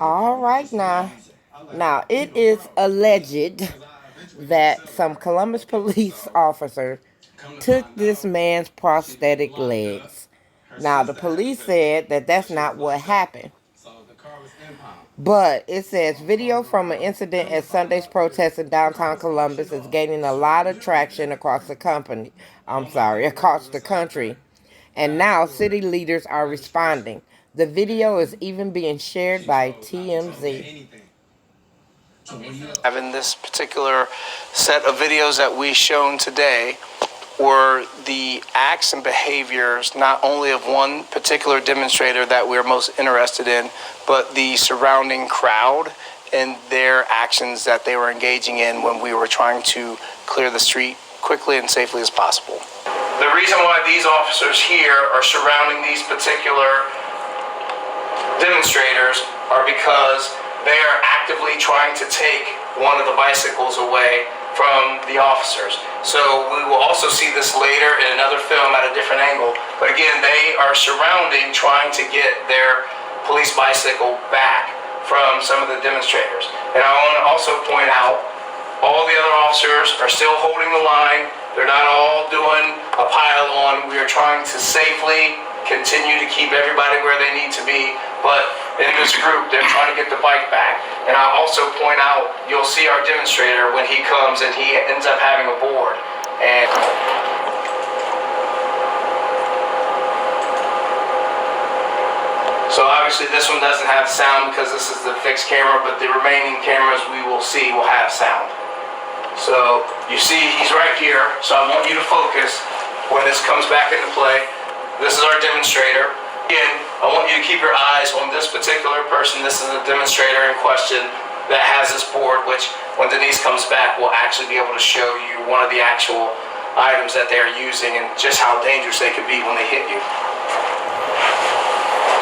All right now. Now, it is alleged that some Columbus police officer took this man's prosthetic legs. Now, the police said that that's not what happened. But it says video from an incident at Sunday's protest in downtown Columbus is gaining a lot of traction across the company. Across the country. And now city leaders are responding. The video is even being shared by TMZ. Having this particular set of videos that we shown today were the acts and behaviors not only of one particular demonstrator that we're most interested in, but the surrounding crowd and their actions that they were engaging in when we were trying to clear the street quickly and safely as possible. The reason why these officers here are surrounding these particular demonstrators are because they are actively trying to take one of the bicycles away from the officers. So we will also see this later in another film at a different angle. But again, they are surrounding, trying to get their police bicycle back from some of the demonstrators. And I want to also point out, all the other officers are still holding the line. They're not all doing a pile on. We are trying to safely continue to keep everybody where they need to be. But in this group, they're trying to get the bike back. And I'll also point out, you'll see our demonstrator when he comes and he ends up having a board. And so obviously this one doesn't have sound because this is the fixed camera, but the remaining cameras we will see will have sound. So you see he's right here, so I want you to focus when this comes back into play. This is our demonstrator. Again, I want you to keep your eyes on this particular person. This is a demonstrator in question that has this board, which when Denise comes back, we'll actually be able to show you one of the actual items that they're using and just how dangerous they could be when they hit you.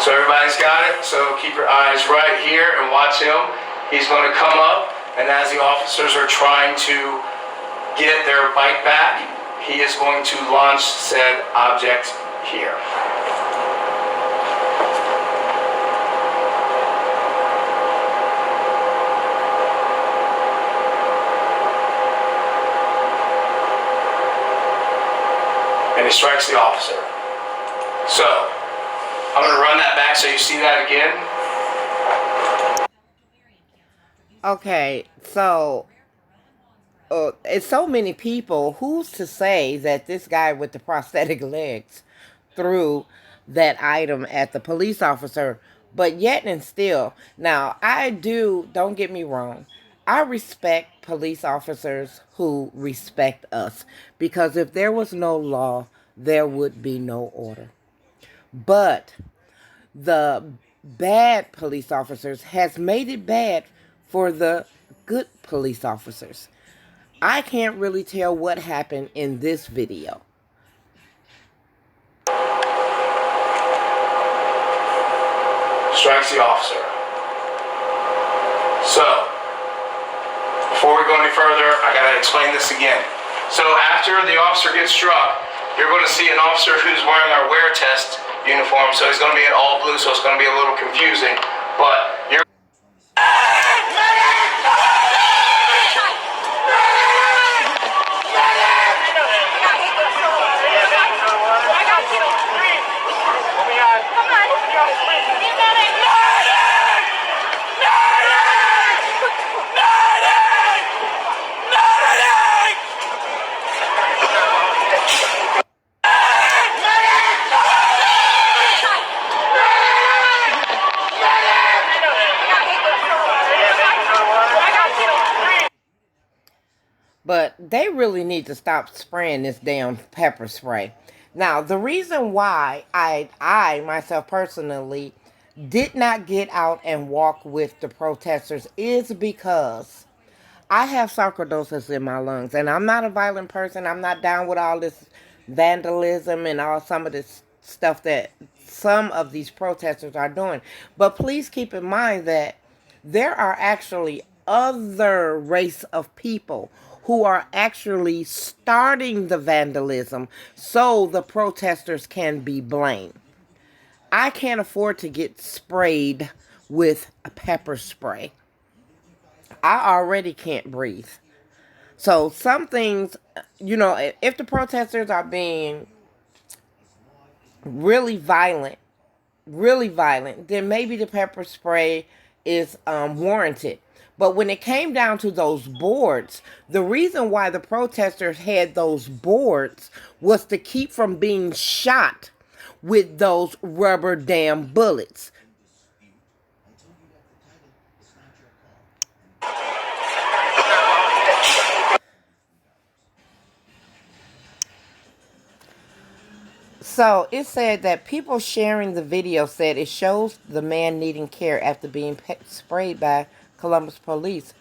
So everybody's got it. So keep your eyes right here and watch him. He's going to come up, and as the officers are trying to get their bike back, he is going to launch said object here. And he strikes the officer. So, I'm going to run that back so you see that again. Okay, so it's so many people. Who's to say that this guy with the prosthetic legs threw that item at the police officer? But yet and still, now don't get me wrong, I respect police officers who respect us, because if there was no law, there would be no order. But the bad police officers has made it bad for the good police officers. I can't really tell what happened in this video. Strikes the officer. So, before we go any further, I gotta explain this again. So after the officer gets struck, you're going to see an officer who's wearing our wear test uniform. So he's going to be in all blue, so it's going to be a little confusing. But you're But they really need to stop spraying this damn pepper spray. Now, the reason why I myself personally did not get out and walk with the protesters is because I have sarcoidosis in my lungs, and I'm not a violent person. I'm not down with all this vandalism and all some of this stuff that some of these protesters are doing. But please keep in mind that there are actually other race of people who are actually starting the vandalism so the protesters can be blamed. I can't afford to get sprayed with a pepper spray. I already can't breathe. So some things, if the protesters are being really violent, then maybe the pepper spray is warranted. But when it came down to those boards, the reason why the protesters had those boards was to keep from being shot with those rubber dam bullets. So it said that people sharing the video said it shows the man needing care after being sprayed by Columbus police,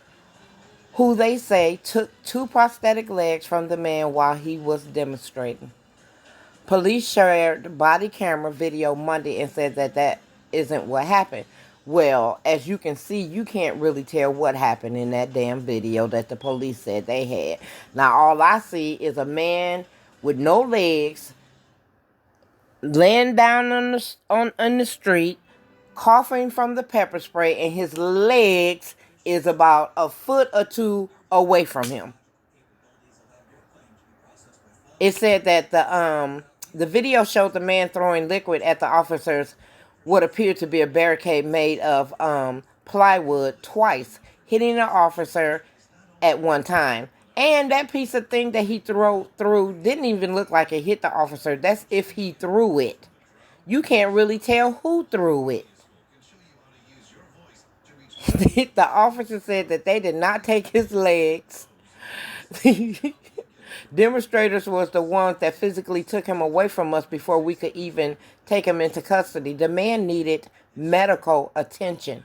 who they say took 2 prosthetic legs from the man while he was demonstrating. Police shared body camera video Monday and said that isn't what happened. Well, as you can see, you can't really tell what happened in that damn video that the police said they had. Now, all I see is a man with no legs laying down on the street, coughing from the pepper spray, and his legs is about a foot or two away from him. It said that the video showed the man throwing liquid at the officers, what appeared to be a barricade made of plywood, twice, hitting the officer at one time. And that piece of thing that he threw didn't even look like it hit the officer. That's if he threw it. You can't really tell who threw it. The officer said that they did not take his legs. Demonstrators was the ones that physically took him away from us before we could even take him into custody. The man needed medical attention.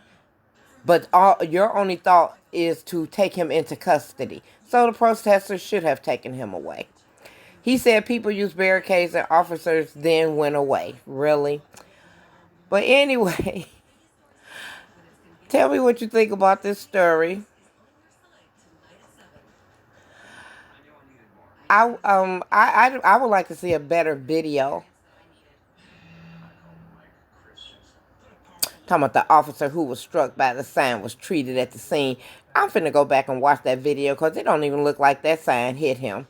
But your only thought is to take him into custody. So the protesters should have taken him away. He said people used barricades and officers then went away. Really? But anyway, tell me what you think about this story. I would like to see a better video. Talking about the officer who was struck by the sign was treated at the scene. I'm finna go back and watch that video because it don't even look like that sign hit him.